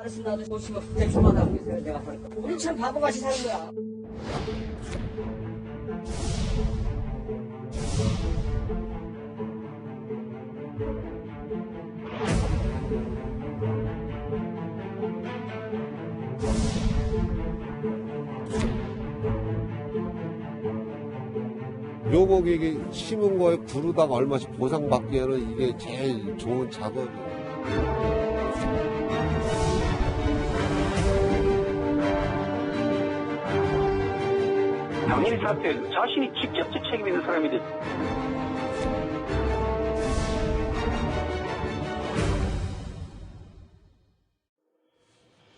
알았어, 나도 50억 대출만 하고 있어요, 내가 하니까. 우리 참 바보같이 사는 거야. 묘목이 심은 거에 구르다가 얼마씩 보상받기에는 이게 제일 좋은 작업이에요. 당일 사태 자신이 직접적 책임 있는 사람이 됐.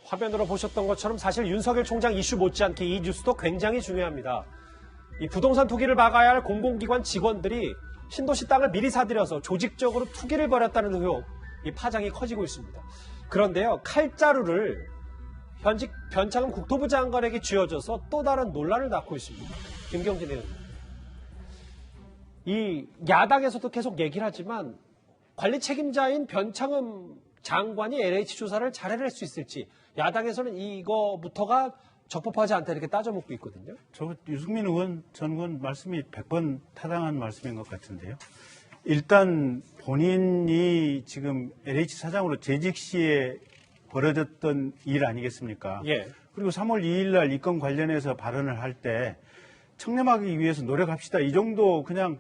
화면으로 보셨던 것처럼 사실 윤석열 총장 이슈 못지않게 이 뉴스도 굉장히 중요합니다. 이 부동산 투기를 막아야 할 공공기관 직원들이 신도시 땅을 미리 사들여서 조직적으로 투기를 벌였다는 의혹, 이 파장이 커지고 있습니다. 그런데요, 칼자루를 현직 변창흠 국토부 장관에게 쥐어줘서 또 다른 논란을 낳고 있습니다. 김경진 의원님. 이 야당에서도 계속 얘기를 하지만 관리 책임자인 변창흠 장관이 LH 조사를 잘 해낼 수 있을지 야당에서는 이거부터가 적법하지 않다 이렇게 따져먹고 있거든요. 저 유승민 의원 전 의원 말씀이 100번 타당한 말씀인 것 같은데요. 일단 본인이 지금 LH 사장으로 재직 시에 벌어졌던 일 아니겠습니까? 예. 그리고 3월 2일 날 이 건 관련해서 발언을 할 때 청렴하기 위해서 노력합시다. 이 정도 그냥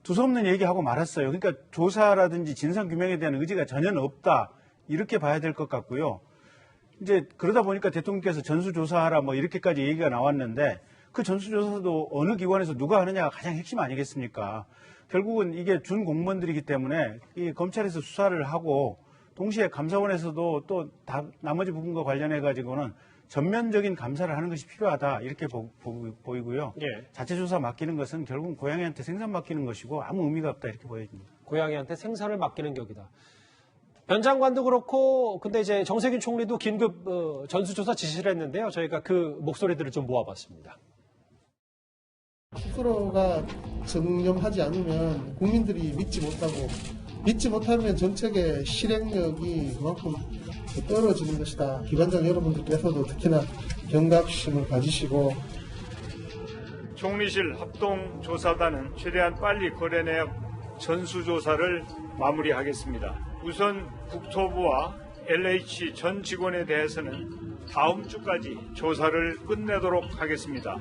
두서없는 얘기하고 말았어요. 그러니까 조사라든지 진상규명에 대한 의지가 전혀 없다. 이렇게 봐야 될 것 같고요. 이제 그러다 보니까 대통령께서 전수조사하라 뭐 이렇게까지 얘기가 나왔는데 그 전수조사도 어느 기관에서 누가 하느냐가 가장 핵심 아니겠습니까? 결국은 이게 준 공무원들이기 때문에 이 검찰에서 수사를 하고 동시에 감사원에서도 또 나머지 부분과 관련해 가지고는 전면적인 감사를 하는 것이 필요하다 이렇게 보이고요. 예. 자체 조사 맡기는 것은 결국은 고양이한테 생산 맡기는 것이고 아무 의미가 없다 이렇게 보여집니다. 고양이한테 생산을 맡기는 격이다. 변 장관도 그렇고 근데 이제 정세균 총리도 긴급 전수조사 지시를 했는데요. 저희가 그 목소리들을 좀 모아봤습니다. 스스로가 정념하지 않으면 국민들이 믿지 못하면 정책의 실행력이 그만큼 떨어지는 것이다. 기관장 여러분들께서도 특히나 경각심을 가지시고 총리실 합동조사단은 최대한 빨리 거래내역 전수조사를 마무리하겠습니다. 우선 국토부와 LH 전 직원에 대해서는 다음 주까지 조사를 끝내도록 하겠습니다.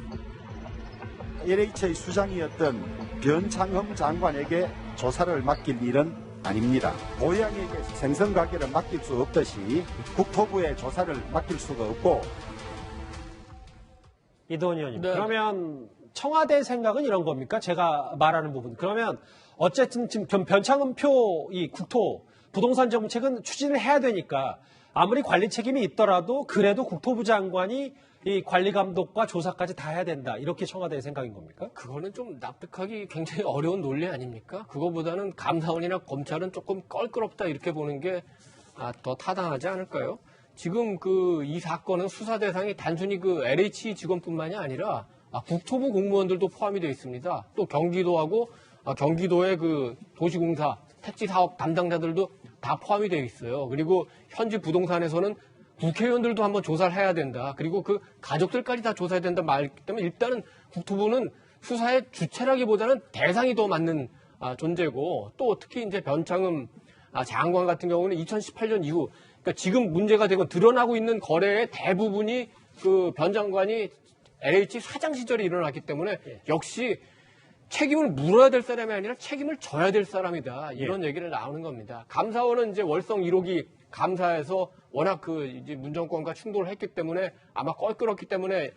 LH의 수장이었던 변창흠 장관에게 조사를 맡길 일은 아닙니다. 고양이에게 생선 가게를 맡길 수 없듯이 국토부에 조사를 맡길 수가 없고. 이도원 의원님. 네. 그러면 청와대 생각은 이런 겁니까? 제가 말하는 부분. 그러면 어쨌든 지금 변창흠표 이 국토 부동산 정책은 추진을 해야 되니까 아무리 관리 책임이 있더라도 그래도 국토부 장관이 이 관리 감독과 조사까지 다 해야 된다. 이렇게 청와대의 생각인 겁니까? 그거는 좀 납득하기 굉장히 어려운 논리 아닙니까? 그거보다는 감사원이나 검찰은 조금 껄끄럽다 이렇게 보는 게 더 타당하지 않을까요? 지금 이 사건은 수사 대상이 단순히 그 LH 직원뿐만이 아니라 국토부 공무원들도 포함이 되어 있습니다. 또 경기도하고 경기도의 그 도시공사 택지 사업 담당자들도 다 포함이 되어 있어요. 그리고 현지 부동산에서는 국회의원들도 한번 조사를 해야 된다. 그리고 그 가족들까지 다 조사해야 된다 말기 때문에 일단은 국토부는 수사의 주체라기보다는 대상이 더 맞는 존재고 또 특히 이제 변창흠 장관 같은 경우는 2018년 이후 그러니까 지금 문제가 되고 드러나고 있는 거래의 대부분이 그 변 장관이 LH 사장 시절에 일어났기 때문에 역시 책임을 물어야 될 사람이 아니라 책임을 져야 될 사람이다. 이런 얘기를 나오는 겁니다. 감사원은 이제 월성 1호기 감사에서 워낙 이제 문정권과 충돌을 했기 때문에 아마 껄끄럽기 때문에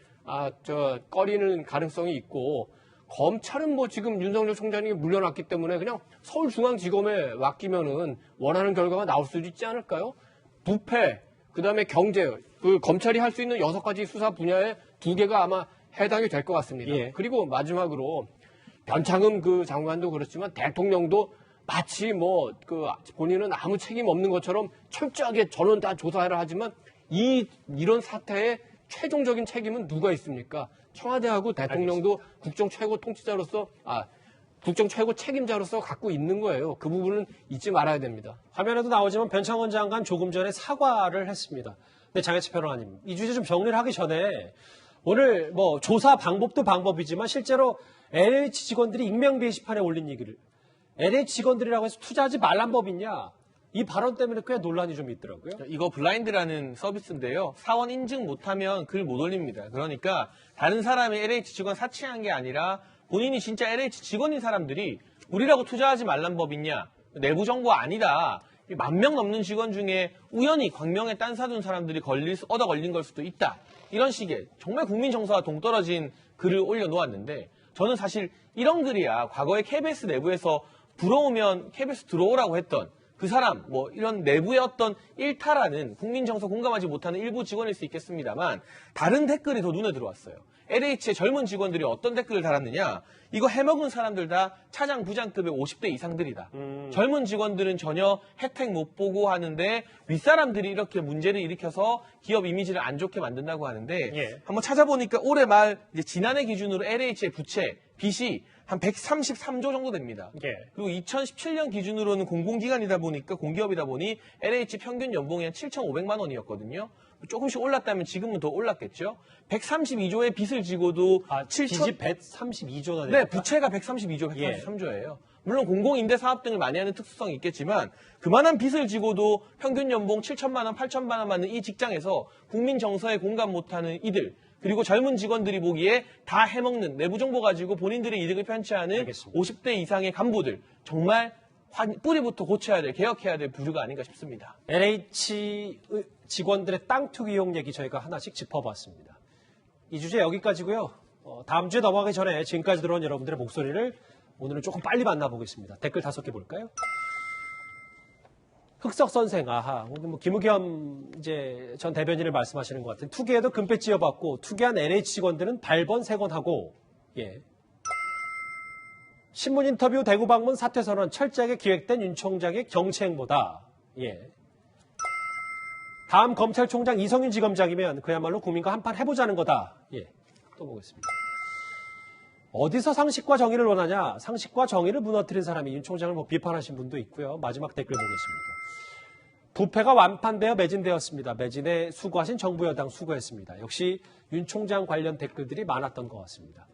꺼리는 가능성이 있고 검찰은 뭐 지금 윤석열 총장이 물려놨기 때문에 그냥 서울중앙지검에 맡기면은 원하는 결과가 나올 수도 있지 않을까요? 부패, 그다음에 경제, 검찰이 할 수 있는 6가지 수사 분야에 2개가 아마 해당이 될 것 같습니다. 예. 그리고 마지막으로 변창흠 장관도 그렇지만 대통령도 마치 본인은 아무 책임 없는 것처럼 철저하게 저는 다 조사하라 하지만 이런 사태의 최종적인 책임은 누가 있습니까? 청와대하고 대통령도 국정 최고 통치자로서 국정 최고 책임자로서 갖고 있는 거예요. 그 부분은 잊지 말아야 됩니다. 화면에도 나오지만 변창흠 장관 조금 전에 사과를 했습니다. 네, 장혜철 평론가님. 이 주제 좀 정리를 하기 전에 오늘 뭐 조사 방법도 방법이지만 실제로 LH 직원들이 익명 게시판에 올린 얘기를 LH 직원들이라고 해서 투자하지 말란 법 있냐? 이 발언 때문에 꽤 논란이 좀 있더라고요. 이거 블라인드라는 서비스인데요. 사원 인증 못하면 글 못 올립니다. 그러니까 다른 사람이 LH 직원 사칭한 게 아니라 본인이 진짜 LH 직원인 사람들이 우리라고 투자하지 말란 법 있냐? 내부 정보 아니다. 10,000명 넘는 직원 중에 우연히 광명에 딴 사둔 사람들이 얻어 걸린 걸 수도 있다. 이런 식의 정말 국민 정서와 동떨어진 글을 올려놓았는데 저는 사실 이런 글이야 과거에 KBS 내부에서 부러우면 KBS 들어오라고 했던 그 사람 뭐 이런 내부의 어떤 일탈하는 국민 정서 공감하지 못하는 일부 직원일 수 있겠습니다만 다른 댓글이 더 눈에 들어왔어요. LH의 젊은 직원들이 어떤 댓글을 달았느냐. 이거 해먹은 사람들 다 차장 부장급의 50대 이상들이다. 젊은 직원들은 전혀 혜택 못 보고 하는데 윗사람들이 이렇게 문제를 일으켜서 기업 이미지를 안 좋게 만든다고 하는데 예. 한번 찾아보니까 올해 말 이제 지난해 기준으로 LH의 부채, 빚이 한 133조 정도 됩니다. 예. 그리고 2017년 기준으로는 공공기관이다 보니까 공기업이다 보니 LH 평균 연봉이 한 7,500만 원이었거든요. 조금씩 올랐다면 지금은 더 올랐겠죠. 132조의 빚을 지고도 빚이 132조나 네, 부채가 132조, 133조예요. 물론 공공임대 사업 등을 많이 하는 특수성이 있겠지만 그만한 빚을 지고도 평균 연봉 7천만 원, 8천만 원 받는 이 직장에서 국민 정서에 공감 못하는 이들 그리고 젊은 직원들이 보기에 다 해먹는 내부 정보 가지고 본인들의 이득을 편취하는 알겠습니다. 50대 이상의 간부들 정말 뿌리부터 고쳐야 될, 개혁해야 될 부류가 아닌가 싶습니다. LH 직원들의 땅 투기 의혹 얘기 저희가 하나씩 짚어봤습니다. 이 주제 여기까지고요. 다음 주에 넘어가기 전에 지금까지 들어온 여러분들의 목소리를 오늘은 조금 빨리 만나보겠습니다. 댓글 5개 볼까요? 흑석 선생, 아하. 오늘 뭐 김우겸 이제 전 대변인을 말씀하시는 것 같은 투기에도 금패 찌어받고 투기한 LH 직원들은 발번 세건하고 예. 신문 인터뷰 대구 방문 사퇴 선언 철저하게 기획된 윤 총장의 정치행보다 예. 다음 검찰총장 이성윤 지검장이면 그야말로 국민과 한판 해보자는 거다. 예. 또 보겠습니다. 어디서 상식과 정의를 원하냐? 상식과 정의를 무너뜨린 사람이 윤 총장을 뭐 비판하신 분도 있고요. 마지막 댓글 보겠습니다. 부패가 완판되어 매진되었습니다. 매진에 수고하신 정부 여당 수고했습니다. 역시 윤 총장 관련 댓글들이 많았던 것 같습니다.